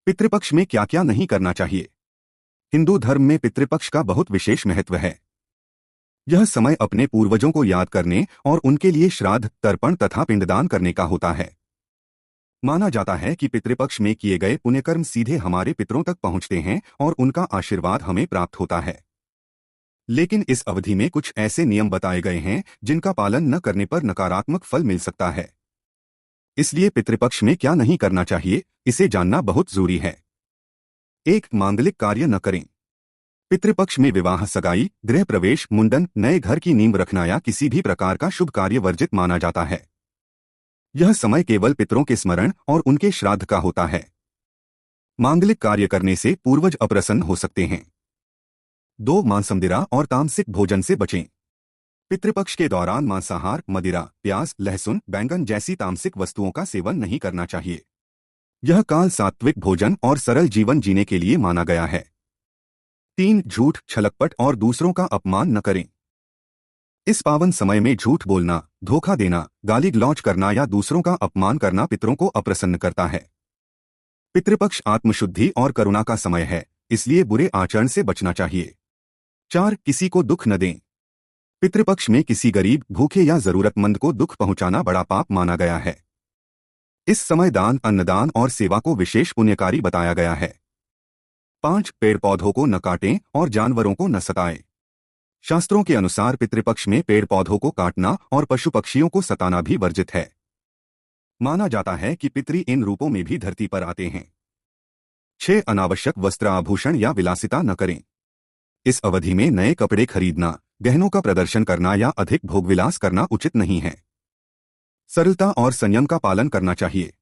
पितृपक्ष में क्या क्या नहीं करना चाहिए। हिंदू धर्म में पितृपक्ष का बहुत विशेष महत्व है। यह समय अपने पूर्वजों को याद करने और उनके लिए श्राद्ध, तर्पण तथा पिंडदान करने का होता है। माना जाता है कि पितृपक्ष में किए गए पुण्यकर्म सीधे हमारे पितरों तक पहुंचते हैं और उनका आशीर्वाद हमें प्राप्त होता है। लेकिन इस अवधि में कुछ ऐसे नियम बताए गए हैं जिनका पालन न करने पर नकारात्मक फल मिल सकता है। इसलिए पितृपक्ष में क्या नहीं करना चाहिए, इसे जानना बहुत जरूरी है। 1. मांगलिक कार्य न करें। पितृपक्ष में विवाह, सगाई, गृह प्रवेश, मुंडन, नए घर की नींव रखना या किसी भी प्रकार का शुभ कार्य वर्जित माना जाता है। यह समय केवल पितरों के स्मरण और उनके श्राद्ध का होता है। मांगलिक कार्य करने से पूर्वज अप्रसन्न हो सकते हैं। 2. मांसमदिरा और तामसिक भोजन से बचें। पितृपक्ष के दौरान मांसाहार, मदिरा, प्याज, लहसुन, बैंगन जैसी तामसिक वस्तुओं का सेवन नहीं करना चाहिए। यह काल सात्विक भोजन और सरल जीवन जीने के लिए माना गया है। 3. झूठ, छलकपट और दूसरों का अपमान न करें। इस पावन समय में झूठ बोलना, धोखा देना, गाली गलौज करना या दूसरों का अपमान करना पितरों को अप्रसन्न करता है। पितृपक्ष आत्मशुद्धि और करुणा का समय है, इसलिए बुरे आचरण से बचना चाहिए। 4. किसी को दुख न दें। पितृपक्ष में किसी गरीब, भूखे या जरूरतमंद को दुख पहुंचाना बड़ा पाप माना गया है। इस समय दान, अन्नदान और सेवा को विशेष पुण्यकारी बताया गया है। 5. पेड़ पौधों को न काटें और जानवरों को न सताएं। शास्त्रों के अनुसार पितृपक्ष में पेड़ पौधों को काटना और पशु पक्षियों को सताना भी वर्जित है। माना जाता है कि पितृ इन रूपों में भी धरती पर आते हैं। 6. अनावश्यक वस्त्र, आभूषण या विलासिता न करें। इस अवधि में नए कपड़े खरीदना, गहनों का प्रदर्शन करना या अधिक भोगविलास करना उचित नहीं है। सरलता और संयम का पालन करना चाहिए।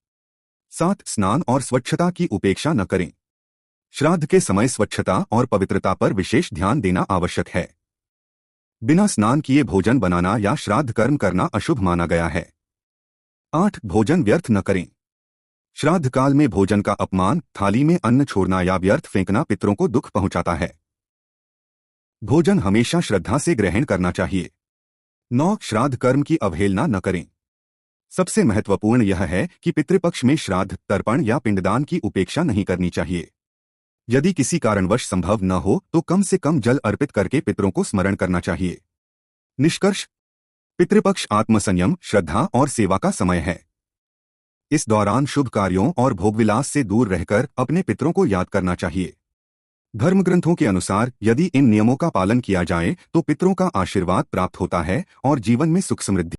7. स्नान और स्वच्छता की उपेक्षा न करें। श्राद्ध के समय स्वच्छता और पवित्रता पर विशेष ध्यान देना आवश्यक है। बिना स्नान किए भोजन बनाना या श्राद्ध कर्म करना अशुभ माना गया है। 8. भोजन व्यर्थ न करें। श्राद्ध काल में भोजन का अपमान, थाली में अन्न छोड़ना या व्यर्थ फेंकना पितरों को दुख पहुंचाता है। भोजन हमेशा श्रद्धा से ग्रहण करना चाहिए। 9. श्राद्ध कर्म की अवहेलना न करें। सबसे महत्वपूर्ण यह है कि पितृपक्ष में श्राद्ध, तर्पण या पिंडदान की उपेक्षा नहीं करनी चाहिए। यदि किसी कारणवश संभव न हो तो कम से कम जल अर्पित करके पितरों को स्मरण करना चाहिए। निष्कर्ष, पितृपक्ष आत्मसंयम, श्रद्धा और सेवा का समय है। इस दौरान शुभ कार्यों और भोगविलास से दूर रहकर अपने पितरों को याद करना चाहिए। धर्मग्रंथों के अनुसार यदि इन नियमों का पालन किया जाए तो पितरों का आशीर्वाद प्राप्त होता है और जीवन में सुख समृद्धि